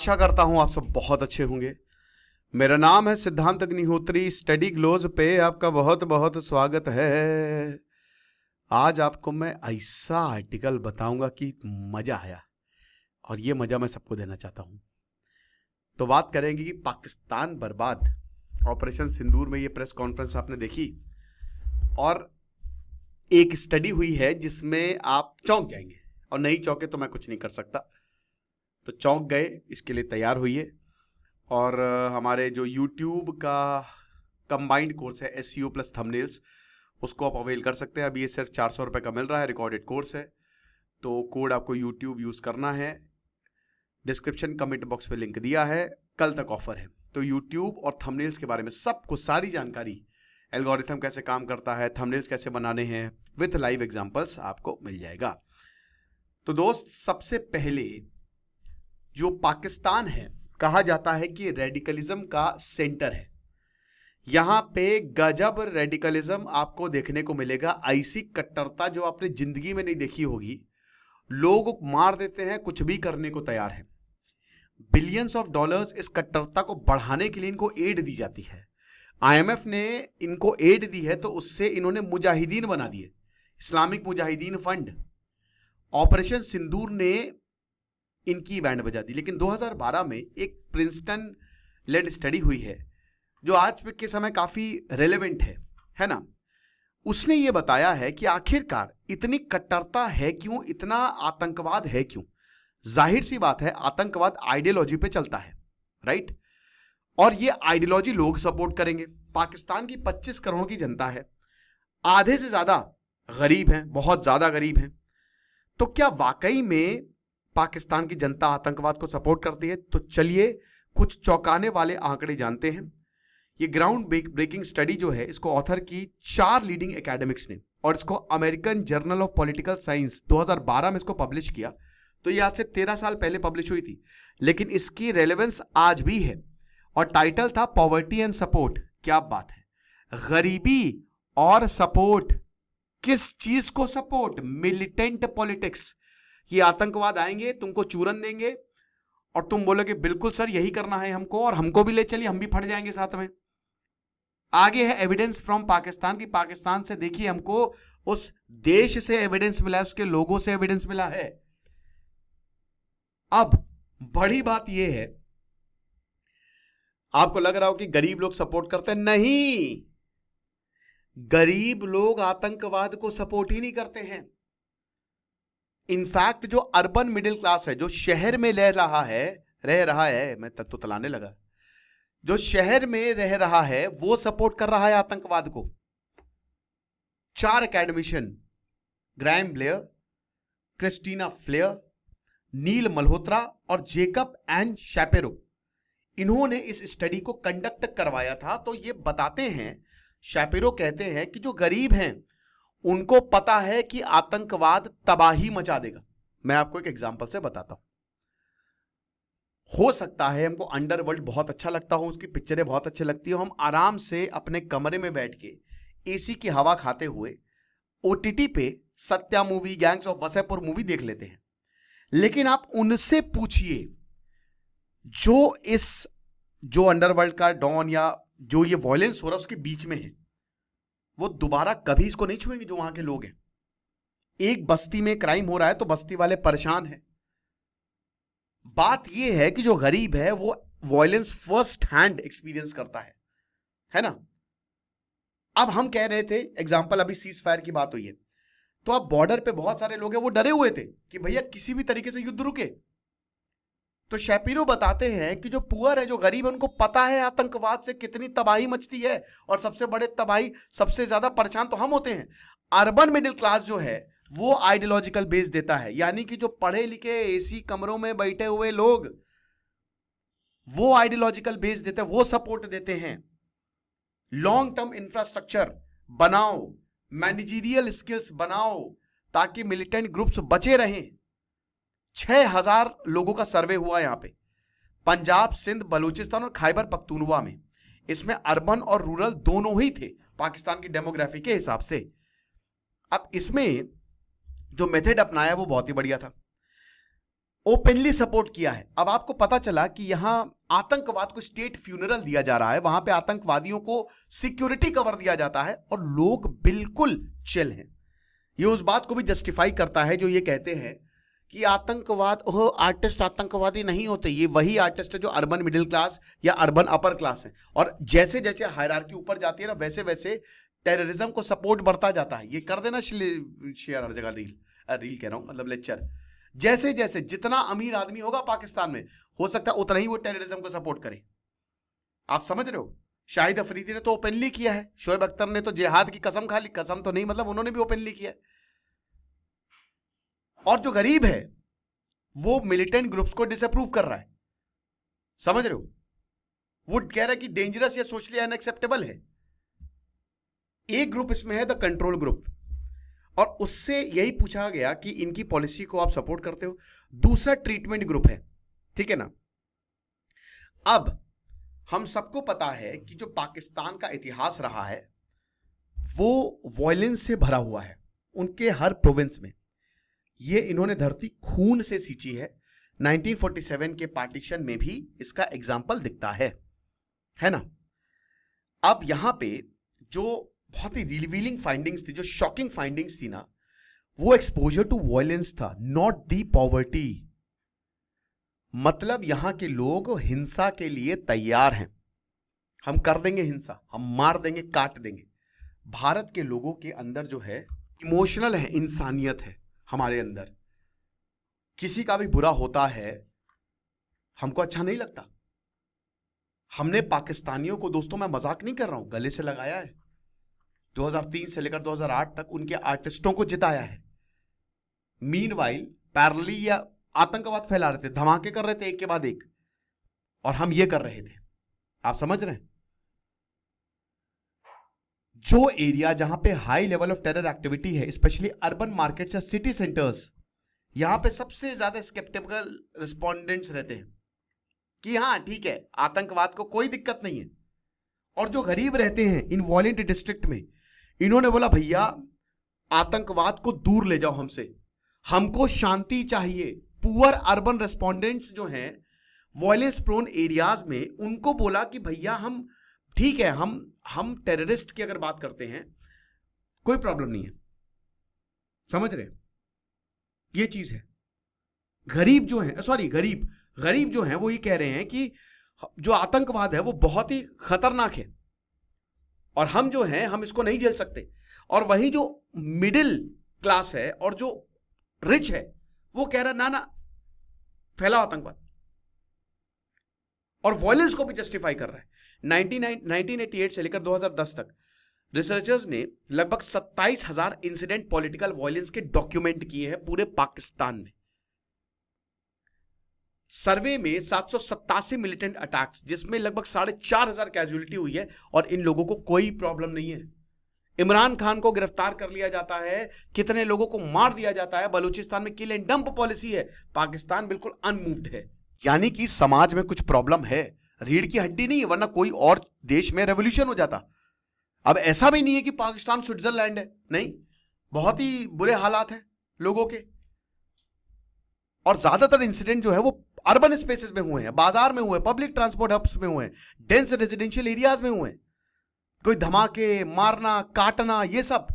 आशा करता हूं आप सब बहुत अच्छे होंगे। मेरा नाम है सिद्धांत अग्निहोत्री। स्टडी ग्लोज पे आपका बहुत बहुत स्वागत है। आज आपको मैं ऐसा आर्टिकल बताऊंगा कि मजा आया, और ये मजा मैं सबको देना चाहता हूं। तो बात करेंगे कि पाकिस्तान बर्बाद, ऑपरेशन सिंदूर में ये प्रेस कॉन्फ्रेंस आपने देखी, और एक स्टडी हुई है जिसमें आप चौंक जाएंगे, और नहीं चौंके तो मैं कुछ नहीं कर सकता। तो चौंक गए, इसके लिए तैयार हुइए। और हमारे जो YouTube का कंबाइंड कोर्स है SEO प्लस थंबनेल्स, उसको आप अवेल कर सकते हैं। अभी ये सिर्फ 400 रुपये का मिल रहा है, रिकॉर्डेड कोर्स है। तो कोड आपको YouTube यूज़ करना है। डिस्क्रिप्शन कमेंट बॉक्स पे लिंक दिया है, कल तक ऑफर है। तो YouTube और थंबनेल्स के बारे में सब कुछ, सारी जानकारी, एल्गोरिथम कैसे काम करता है, थंबनेल्स कैसे बनाने हैं विथ लाइव एग्जांपल्स आपको मिल जाएगा। तो दोस्त, सबसे पहले जो पाकिस्तान है, कहा जाता है कि रेडिकलिज्म का सेंटर है। यहां पे गजब रेडिकलिज्म आपको देखने को मिलेगा। ऐसी कट्टरता जो आपने जिंदगी में नहीं देखी होगी। लोग मार देते हैं, कुछ भी करने को तैयार है। बिलियंस ऑफ डॉलर्स इस कट्टरता को बढ़ाने के लिए इनको एड दी जाती है। IMF ने इनको एड दी है, तो उससे इन्होंने मुजाहिदीन बना दिए, इस्लामिक मुजाहिदीन फंड। ऑपरेशन सिंदूर ने इनकी बैंड बजा दी। लेकिन 2012 में एक प्रिंसटन लेड स्टडी हुई है जो आज के समय काफी रेलेवेंट है ना। उसने ये बताया है कि आखिरकार इतनी कट्टरता है क्यों, इतना आतंकवाद है क्यों। जाहिर सी बात है, आतंकवाद आइडियोलॉजी पे चलता है, राइट। और ये आइडियोलॉजी लोग सपोर्ट करेंगे। पाकिस्तान की 25 करोड़ की जनता है, आधे से ज्यादा गरीब हैं, बहुत ज्यादा गरीब हैं। तो क्या वाकई में पाकिस्तान की जनता आतंकवाद को सपोर्ट करती है? तो चलिए कुछ चौंकाने वाले आंकड़े जानते हैं। ये ग्राउंड ब्रेकिंग स्टडी जो है, इसको ऑथर की 4 लीडिंग एकेडमिक्स ने, और इसको American journal of political science 2012 में इसको पब्लिश किया। तो ये आज से 13 साल पहले पब्लिश हुई थी, लेकिन इसकी रेलेवेंस आज भी है। और टाइटल था पॉवर्टी एंड सपोर्ट। क्या बात है, गरीबी और सपोर्ट। किस चीज को सपोर्ट? Militant politics. ये आतंकवाद आएंगे, तुमको चूरन देंगे, और तुम बोलोगे बिल्कुल सर यही करना है हमको, और हमको भी ले चलिए, हम भी फट जाएंगे साथ में। आगे है एविडेंस फ्रॉम पाकिस्तान की, पाकिस्तान से देखिए, हमको उस देश से एविडेंस मिला है, उसके लोगों से एविडेंस मिला है। अब बड़ी बात यह है, आपको लग रहा हो कि गरीब लोग सपोर्ट करते हैं। नहीं, गरीब लोग आतंकवाद को सपोर्ट ही नहीं करते हैं। इनफैक्ट जो अर्बन मिडिल क्लास है, जो शहर में रह रहा है, मैं तब तो तलाने लगा, जो शहर में रह रहा है वो सपोर्ट कर रहा है आतंकवाद को। 4 academician, Graham Blair, Christina Flair, Neil Malhotra और जेकब एन शैपेरो, इन्होंने इस स्टडी को कंडक्ट करवाया था। तो ये बताते हैं, शैपेरो कहते हैं कि जो गरीब हैं उनको पता है कि आतंकवाद तबाही मचा देगा। मैं आपको एक एग्जांपल से बताता हूं। हो सकता है हमको अंडरवर्ल्ड बहुत अच्छा लगता हो, उसकी पिक्चरें बहुत अच्छी लगती हो, हम आराम से अपने कमरे में बैठ के AC की हवा खाते हुए OTT पे Satya movie, gangs of Wasseypur movie देख लेते हैं। लेकिन आप उनसे पूछिए, जो अंडरवर्ल्ड का डॉन या जो ये वॉयलेंस हो रहा है उसके बीच में है, वो दोबारा कभी इसको नहीं छुएंगे। जो वहां के लोग हैं, एक बस्ती में क्राइम हो रहा है तो बस्ती वाले परेशान हैं। बात यह है कि जो गरीब है वो वॉयलेंस फर्स्ट हैंड एक्सपीरियंस करता है ना। अब हम कह रहे थे एग्जांपल, अभी सीज फायर की बात हुई है, तो अब बॉर्डर पे बहुत सारे लोग हैं, वो डरे हुए थे कि भैया किसी भी तरीके से युद्ध रुके। तो शैपिरो बताते हैं कि जो पुअर है, जो गरीब है, उनको पता है आतंकवाद से कितनी तबाही मचती है, और सबसे बड़े तबाही, सबसे ज्यादा परेशान तो हम होते हैं। अर्बन मिडिल क्लास जो है वो आइडियोलॉजिकल बेस देता है, यानी कि जो पढ़े लिखे AC कमरों में बैठे हुए लोग, वो आइडियोलॉजिकल बेस देते हैं, वो सपोर्ट देते हैं। लॉन्ग टर्म इंफ्रास्ट्रक्चर बनाओ, मैनेजरियल स्किल्स बनाओ, ताकि मिलिटेंट ग्रुप्स बचे रहें। 6000 लोगों का सर्वे हुआ यहां पे, पंजाब, सिंध, बलूचिस्तान और खैबर पख्तूनवा में। इसमें अर्बन और रूरल दोनों ही थे पाकिस्तान की डेमोग्राफी के हिसाब से। अब इसमें जो मेथड अपनाया वो बहुत ही बढ़िया था। ओपनली सपोर्ट किया है। अब आपको पता चला कि यहां आतंकवाद को स्टेट फ्यूनरल दिया जा रहा है, वहां पे आतंकवादियों को सिक्योरिटी कवर दिया जाता है और लोग बिल्कुल चिल हैं। ये उस बात को भी जस्टिफाई करता है जो ये कहते हैं कि आतंकवाद, ओह आर्टिस्ट आतंकवादी नहीं होते। ये वही आर्टिस्ट है जो अर्बन मिडिल क्लास या अर्बन अपर क्लास है, और जैसे जैसे हायरार्की ऊपर जाती है ना, वैसे वैसे टेररिज्म को सपोर्ट बढ़ता जाता है। ये कर देना शेयर हर जगह, रील कह रहा हूं, मतलब लेक्चर। जैसे जैसे जितना अमीर आदमी होगा पाकिस्तान में, हो सकता है उतना ही वो टेररिज्म को सपोर्ट करे। आप समझ रहे हो? शाहिद अफरीदी ने तो ओपनली किया है, शोएब अख्तर ने तो जिहाद की कसम खा ली, कसम तो नहीं मतलब उन्होंने भी ओपनली किया है। और जो गरीब है वो मिलिटेंट ग्रुप्स को डिसअप्रूव कर रहा है, समझ रहे हो? वो कह रहा है कि डेंजरस या सोशली अनएक्सेप्टेबल है। एक ग्रुप इसमें है द कंट्रोल ग्रुप, और उससे यही पूछा गया कि इनकी पॉलिसी को आप सपोर्ट करते हो। दूसरा ट्रीटमेंट ग्रुप है, ठीक है ना। अब हम सबको पता है कि जो पाकिस्तान का इतिहास रहा है वो वॉयलेंस से भरा हुआ है, उनके हर प्रोविंस में। ये इन्होंने धरती खून से सींची है। 1947 के पार्टीशन में भी इसका एग्जाम्पल दिखता है ना। अब यहां पे जो बहुत ही रिवीलिंग फाइंडिंग्स थी, जो शॉकिंग फाइंडिंग्स थी ना, वो एक्सपोजर टू वॉयलेंस था, नॉट दी पॉवर्टी। मतलब यहां के लोग हिंसा के लिए तैयार हैं, हम कर देंगे हिंसा, हम मार देंगे, काट देंगे। भारत के लोगों के अंदर जो है इमोशनल है, इंसानियत है हमारे अंदर। किसी का भी बुरा होता है हमको अच्छा नहीं लगता। हमने पाकिस्तानियों को, दोस्तों मैं मजाक नहीं कर रहा हूं, गले से लगाया है। 2003 से लेकर 2008 तक उनके आर्टिस्टों को जिताया है। मीनवाइल पैरेलली या आतंकवाद फैला रहे थे, धमाके कर रहे थे एक के बाद एक, और हम ये कर रहे थे। आप समझ रहे हैं? जो एरिया जहां पे high level of terror activity है, स्पेशली अर्बन मार्केट्स या सिटी सेंटर्स, यहां पे सबसे ज्यादा स्केप्टिकल रिस्पोंडेंट्स रहते हैं कि हाँ ठीक है, आतंकवाद को कोई दिक्कत नहीं है। और जो गरीब रहते हैं इन वॉयलेंट डिस्ट्रिक्ट में, इन्होंने बोला भैया आतंकवाद को दूर ले जाओ हमसे, हमको शांति चाहिए। पुअर अर्बन रेस्पोंडेंट्स जो हैं वॉयलेंस प्रोन एरियाज में, उनको बोला कि भैया हम ठीक है, हम टेररिस्ट की अगर बात करते हैं कोई प्रॉब्लम नहीं है, समझ रहे? ये चीज है। गरीब जो है, सॉरी गरीब जो है वो ये कह रहे हैं कि जो आतंकवाद है वो बहुत ही खतरनाक है और हम जो हैं हम इसको नहीं झेल सकते। और वही जो मिडिल क्लास है और जो रिच है वो कह रहा है ना ना, फैलाओ आतंकवाद, और वॉयलेंस को भी जस्टिफाई कर रहा है। 1988 से लेकर 2010 तक रिसर्चर्स ने लगभग 27,000 इंसिडेंट पॉलिटिकल वॉयलेंस के डॉक्यूमेंट किए हैं पूरे पाकिस्तान में। सर्वे में 787 मिलिटेंट अटैक्स, जिसमें लगभग 4,500 कैजुअलिटी हुई है, और इन लोगों को कोई प्रॉब्लम नहीं है। इमरान खान को गिरफ्तार कर लिया जाता है, कितने लोगों को मार दिया जाता है। बलूचिस्तान में किल एंड डंप पॉलिसी है, पाकिस्तान बिल्कुल अनमूव्ड है। यानी कि समाज में कुछ प्रॉब्लम है, रीढ़ की हड्डी नहीं है, वरना कोई और देश में रेवोल्यूशन हो जाता। अब ऐसा भी नहीं है कि पाकिस्तान स्विट्जरलैंड है, नहीं, बहुत ही बुरे हालात हैं लोगों के। और ज्यादातर इंसिडेंट जो है वो अर्बन स्पेसेस में हुए हैं, बाजार में हुए, पब्लिक ट्रांसपोर्ट हब्स में हुए, डेंस रेजिडेंशियल एरियाज में हुए। कोई धमाके, मारना, काटना, ये सब।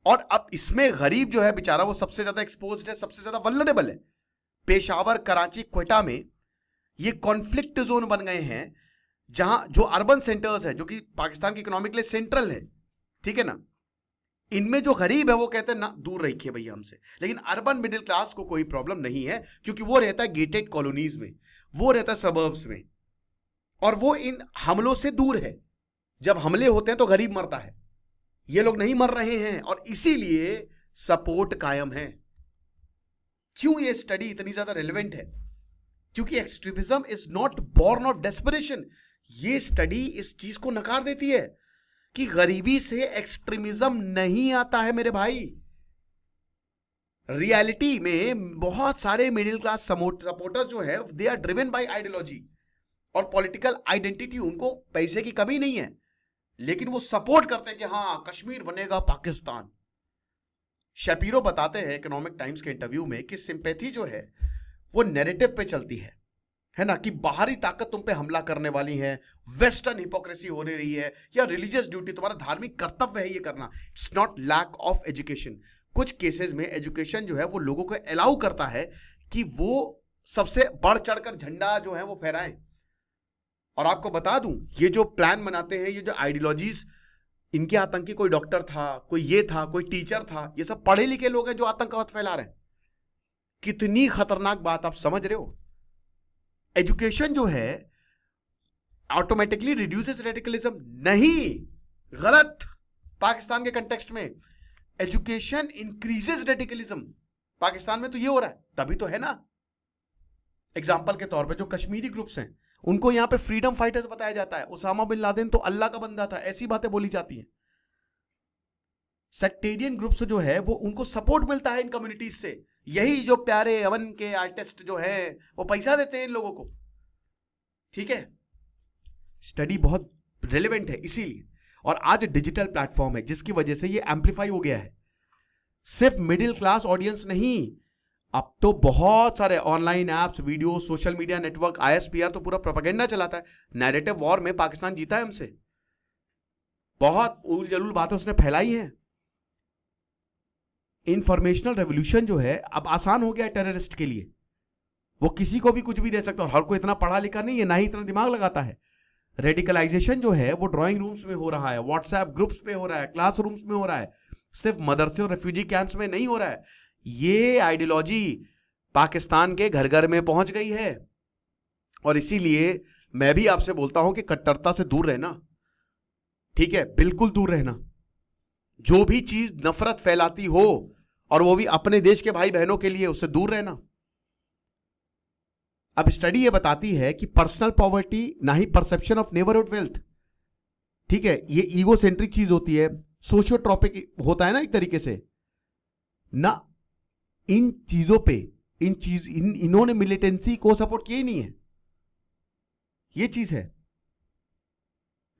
और अब इसमें गरीब जो है बेचारा वो सबसे ज्यादा एक्सपोज्ड है, सबसे ज्यादा वल्नरेबल है। पेशावर, कराची, क्वेटा में ये कॉन्फ्लिक्ट जोन बन गए हैं, जहां जो अर्बन सेंटर्स है, जो कि पाकिस्तान की इकोनॉमी के लिए सेंट्रल है, ठीक है ना, इनमें जो गरीब है वो कहते हैं ना दूर रखिए भैया हमसे। लेकिन अर्बन मिडिल क्लास को कोई प्रॉब्लम नहीं है, क्योंकि वो रहता है गेटेड कॉलोनीज में, वो रहता है सबर्ब्स में, और वो इन हमलों से दूर है। जब हमले होते हैं तो गरीब मरता है, ये लोग नहीं मर रहे हैं, और इसीलिए सपोर्ट कायम है। क्यों ये स्टडी इतनी ज्यादा रेलेवेंट है? क्योंकि extremism is not born of desperation. ये स्टडी इस चीज को नकार देती है कि गरीबी से एक्सट्रीमिज्म नहीं आता है मेरे भाई। रियलिटी में बहुत सारे मिडिल क्लास सपोर्टर्स जो है they are driven by ideology और पॉलिटिकल आइडेंटिटी। उनको पैसे की कमी नहीं है, लेकिन वो सपोर्ट करते हैं कि हाँ कश्मीर बनेगा पाकिस्तान। शेपिरो बताते हैं इकोनॉमिक टाइम्स के इंटरव्यू में कि सिंपैथी जो है वो नैरेटिव पे चलती है ना, कि बाहरी ताकत तुम पे हमला करने वाली है, वेस्टर्न हिपोक्रेसी हो रही है, या रिलीजियस ड्यूटी, तुम्हारा धार्मिक कर्तव्य है ये करना। It's not lack of education. कुछ केसेस में एजुकेशन जो है वो लोगों को अलाउ करता है कि वो सबसे बढ़ चढ़कर झंडा जो है वो फहराएं। और आपको बता दूं, ये जो प्लान बनाते हैं, ये जो आइडियोलॉजीज, इनके आतंकी कोई डॉक्टर था, कोई ये था, कोई टीचर था, ये सब पढ़े लिखे लोग हैं जो आतंकवाद फैला रहे हैं। कितनी खतरनाक बात आप समझ रहे हो? एजुकेशन जो है ऑटोमेटिकली रिड्यूसेस रेडिकलिज्म नहीं, गलत। पाकिस्तान के कंटेक्स्ट में एजुकेशन इंक्रीजेस रेडिकलिज्म। पाकिस्तान में तो ये हो रहा है, तभी तो है ना। एग्जाम्पल के तौर पे जो कश्मीरी ग्रुप्स हैं उनको यहां पे फ्रीडम फाइटर्स बताया जाता है। उसामा बिन लादेन तो अल्लाह का बंदा था, ऐसी बातें बोली जाती हैं। सेक्टेरियन ग्रुप्स जो है वो उनको सपोर्ट मिलता है इन कम्युनिटीज से। यही जो प्यारे अवन के आर्टिस्ट जो है वो पैसा देते हैं इन लोगों को। ठीक है, स्टडी बहुत रेलेवेंट है इसीलिए। और आज डिजिटल प्लेटफॉर्म है जिसकी वजह से ये एम्पलीफाई हो गया है। सिर्फ मिडिल क्लास ऑडियंस नहीं, अब तो बहुत सारे online apps, video, social media network, ISPR तो पूरा प्रोपेगेंडा चलाता है। नैरेटिव वॉर में पाकिस्तान जीता है हमसे। बहुत उल जलूल बातें उसने फैलाई हैं। इंफॉर्मेशनल रेवोल्यूशन जो है अब आसान हो गया है टेररिस्ट के लिए। वो किसी को भी कुछ भी दे सकता है और हर कोई इतना पढ़ा लिखा नहीं है, ना ही इतना दिमाग लगाता है। रेडिकलाइजेशन जो है वो ड्राइंग रूम्स में हो रहा है, व्हाट्सएप ग्रुप्स में हो रहा है, क्लासरूम्स में हो रहा है, सिर्फ मदरसे और रेफ्यूजी कैंप्स में नहीं हो रहा है। ये आइडियोलॉजी पाकिस्तान के घर घर में पहुंच गई है। और इसीलिए मैं भी आपसे बोलता हूं कि कट्टरता से दूर रहना। ठीक है, बिल्कुल दूर रहना। जो भी चीज नफरत फैलाती हो और वो भी अपने देश के भाई बहनों के लिए, उससे दूर रहना। अब स्टडी ये बताती है कि पर्सनल पॉवर्टी ना ही परसेप्शन ऑफ नेबरहुड वेल्थ, ठीक है, ये ईगो सेंट्रिक चीज होती है, सोशियोट्रॉपिक होता है ना एक तरीके से ना। इन चीजों पे इन्होंने मिलिटेंसी को सपोर्ट किया ही नहीं है। ये चीज है।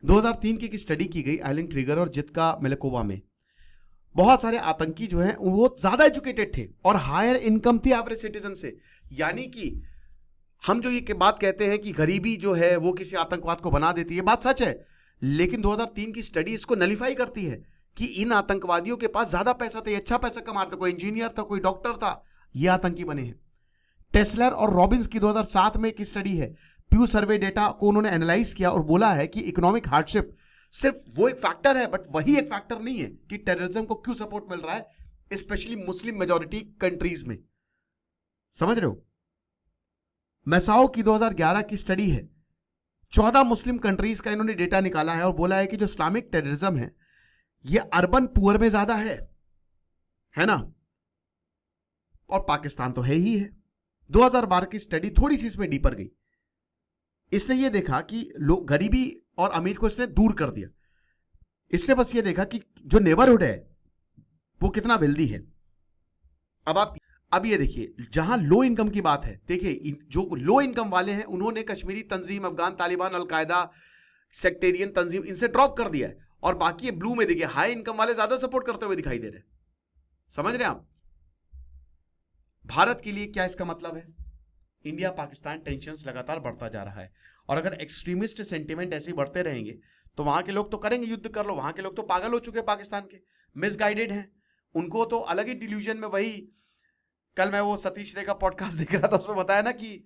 2003 की एक स्टडी की गई एलन ट्रिगर और जित्का मेलेकोवा में। बहुत सारे आतंकी जो हैं वो ज्यादा एजुकेटेड थे और हायर इनकम थी एवरेज सिटीजन से। यानी कि हम जो ये बात कहते हैं कि गरीबी जो है वो किसी आतंकवाद को बना देती है, बात सच है। लेकिन 2003 की स्टडी इसको नलिफाई करती है कि इन आतंकवादियों के पास ज्यादा पैसा था, अच्छा पैसा कमा रहे थे, कोई इंजीनियर था, कोई डॉक्टर था, ये आतंकी बने हैं। टेस्लर और रॉबिन्स की 2007 में एक स्टडी है, प्यू सर्वे डेटा को उन्होंने एनालाइज किया और बोला है कि इकोनॉमिक हार्डशिप सिर्फ वो एक फैक्टर है, बट वही एक फैक्टर नहीं है कि टेररिज्म को क्यों सपोर्ट मिल रहा है, स्पेशली मुस्लिम मेजॉरिटी कंट्रीज में। समझ रहे हो? मैसाओ की 2011 की स्टडी है, 14 मुस्लिम कंट्रीज का इन्होंने डेटा निकाला है और बोला है कि जो इस्लामिक टेररिज्म है ये अर्बन पुअर में ज्यादा है ना, और पाकिस्तान तो है ही है। 2012 की स्टडी थोड़ी सी इसमें डीपर गई। इसने ये देखा कि लोग गरीबी और अमीर को इसने दूर कर दिया। इसने बस ये देखा कि जो नेबरहुड है वो कितना वेल्दी है। अब ये देखिए, जहां लो इनकम की बात है, देखिए जो लो इनकम वाले हैं उन्होंने कश्मीरी तंजीम, अफगान तालिबान, अलकायदा, सेक्टेरियन तंजीम, इनसे ड्रॉप कर दिया है। और बाकी ये ब्लू में देखिए हाई इनकम वाले ज्यादा सपोर्ट करते हुए दिखाई दे रहे हैं। समझ रहे हैं आप? भारत के लिए क्या इसका मतलब है? इंडिया पाकिस्तान टेंशन्स लगातार बढ़ता जा रहा है और अगर एक्सट्रीमिस्ट सेंटिमेंट ऐसे बढ़ते रहेंगे तो वहां के लोग तो करेंगे युद्ध कर लो। वहां के लोग तो पागल हो चुके हैं, पाकिस्तान के मिसगाइडेड हैं, उनको तो अलग ही डिल्यूजन में। वही कल मैं वो सतीश रे का पॉडकास्ट देख रहा था, उसमें बताया ना कि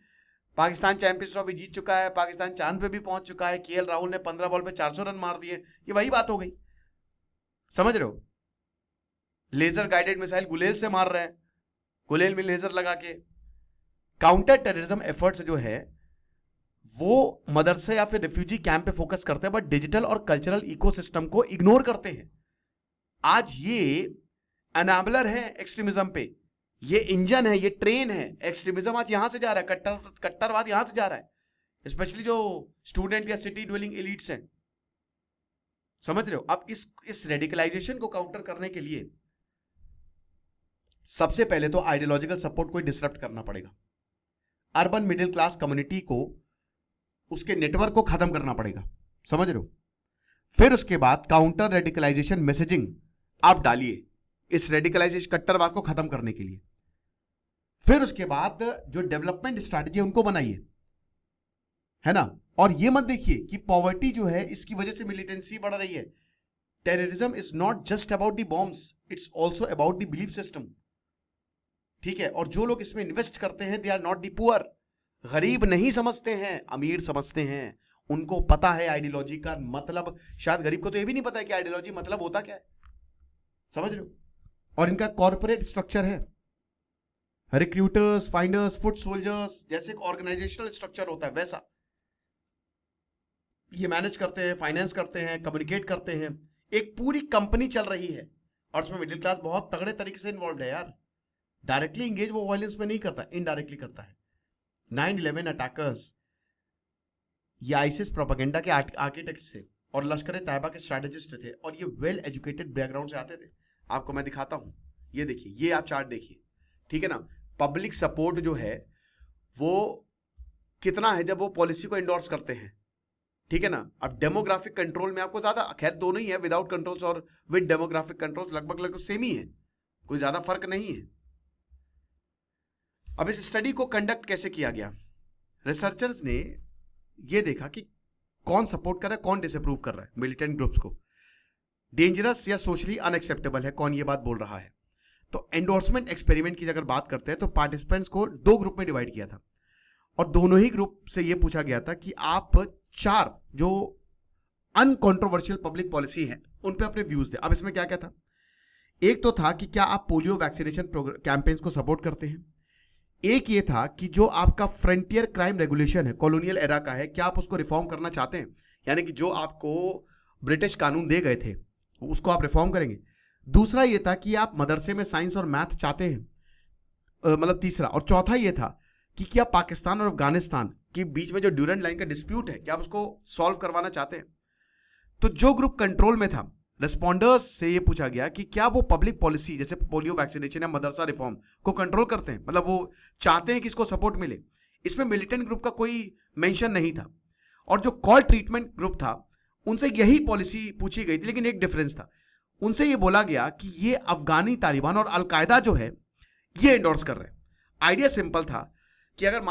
पाकिस्तान चैंपियंस ट्रॉफी जीत चुका है, पाकिस्तान चांद पे भी पहुंच चुका है, केएल राहुल ने 15 बॉल पे 400 रन मार दिए। ये वही बात हो गई। समझ रहे हो? लेजर गाइडेड मिसाइल गुलेल से मार रहे हैं, गुलेल में लेजर लगा के। काउंटर टेररिज्म एफर्ट्स जो है वो मदरसे या फिर रिफ्यूजी कैंप पे फोकस करते हैं, बट डिजिटल और कल्चरल इकोसिस्टम को इग्नोर करते हैं। आज ये एनाबलर है एक्सट्रीमिज्म पे, ये इंजन है, ये ट्रेन है। एक्सट्रीमिज्म आज यहां से जा रहा है, कट्टरवाद यहां से जा रहा है, स्पेशली जो स्टूडेंट या सिटी ड्वेलिंग एलिट्स हैं। समझ रहे हो? अब इस रेडिकलाइजेशन को काउंटर करने के लिए सबसे पहले तो आइडियोलॉजिकल सपोर्ट को डिसरप्ट करना पड़ेगा। अर्बन मिडिल क्लास कम्युनिटी को, उसके नेटवर्क को खत्म करना पड़ेगा। समझ रहे हो? फिर उसके बाद काउंटर रेडिकलाइजेशन मैसेजिंग आप डालिए, इस रेडिकलाइजेशन कट्टरवाद को खत्म करने के लिए। फिर उसके बाद जो डेवलपमेंट स्ट्रैटेजी उनको बनाइए, है ना। और ये मत देखिए कि पॉवर्टी जो है इसकी वजह से मिलिटेंसी बढ़ रही है। Terrorism is not just about the bombs, it's also about the belief system, ठीक है। और जो लोग इसमें इन्वेस्ट करते हैं they are not the poor, गरीब नहीं समझते हैं, अमीर समझते हैं। उनको पता है आइडियोलॉजी का मतलब, शायद गरीब को तो ये भी नहीं पता है कि आइडियोलॉजी मतलब होता क्या है, समझ रहे हो। और इनका कॉर्पोरेट स्ट्रक्चर है, रिक्रूटर्स, फाइंडर्स, फुट सोल्जर्स, जैसे एक ऑर्गेनाइजेशनल स्ट्रक्चर होता है वैसा ये मैनेज करते हैं, फाइनेंस करते हैं, कम्युनिकेट करते हैं। एक पूरी कंपनी चल रही है और उसमें मिडिल क्लास बहुत तगड़े तरीके से इन्वॉल्व है यार। डायरेक्टली इंगेज वो वायलेंस में नहीं करता, इनडायरेक्टली करता है। 9/11 अटैकर्स ये आईसिस प्रोपेगेंडा के आर्किटेक्ट्स थे और लश्कर तैयबा के स्ट्रैटेजिस्ट थे, और ये वेल एजुकेटेड बैकग्राउंड से आते थे। आपको मैं दिखाता हूं, ये देखिए, ये आप चार्ट देखिए, ठीक है ना। पब्लिक सपोर्ट जो है वो कितना है जब वो पॉलिसी को इंडोर्स करते हैं, ठीक है ना। अब डेमोग्राफिक कंट्रोल में आपको ज्यादा, खैर दोनों ही है, विदाउट कंट्रोल्स और विद डेमोग्राफिक कंट्रोल्स लगभग सेम ही है, कोई ज्यादा फर्क नहीं है। अब इस स्टडी को कंडक्ट कैसे किया गया, रिसर्चर्स ने ये देखा कि कौन सपोर्ट कर रहा है, कौन डिसअप्रूव कर रहा है मिलिटेंट ग्रुप्स को, डेंजरस या सोशली अनएक्सेप्टेबल है, कौन ये बात बोल रहा है। तो एंडोर्समेंट एक्सपेरिमेंट की अगर बात करते हैं तो पार्टिसिपेंट्स को 2 ग्रुप में डिवाइड किया था और दोनों ही ग्रुप से ये पूछा गया था कि आप 4 जो अनकॉन्ट्रोवर्शियल पब्लिक पॉलिसी है उन पे अपने व्यूज दें। अब इसमें क्या क्या था, एक तो था कि क्या आप पोलियो वैक्सीनेशन कैंपेन्स को सपोर्ट करते हैं, एक ये था कि जो आपका फ्रंटियर क्राइम रेगुलेशन है, कॉलोनियल एरा का है, क्या आप उसको रिफॉर्म करना चाहते हैं, यानी कि जो आपको ब्रिटिश कानून दे गए थे उसको आप रिफॉर्म करेंगे। दूसरा ये था कि आप मदरसे में साइंस और मैथ चाहते हैं, मतलब तीसरा। और चौथा ये था कि क्या पाकिस्तान और अफगानिस्तान के बीच में जो ड्यूरेंट लाइन का डिस्प्यूट है क्या आप उसको सॉल्व करवाना चाहते हैं। तो जो ग्रुप कंट्रोल में था, रिस्पॉन्डर्स से ये पूछा गया कि क्या वो पब्लिक पॉलिसी जैसे पोलियो वैक्सीनेशन या मदरसा रिफॉर्म को कंट्रोल करते हैं, मतलब वो चाहते हैं कि इसको सपोर्ट मिले। इसमें मिलिटेंट ग्रुप का कोई मेंशन नहीं था। और जो कॉल ट्रीटमेंट ग्रुप था उनसे यही पॉलिसी पूछी गई थी, लेकिन एक डिफरेंस था, उनसे ये बोला गया कि ये अफगानी तालिबान और अलकायदा जो है ये एंडोर्स कर रहे हैं। आइडिया सिंपल था कि अगर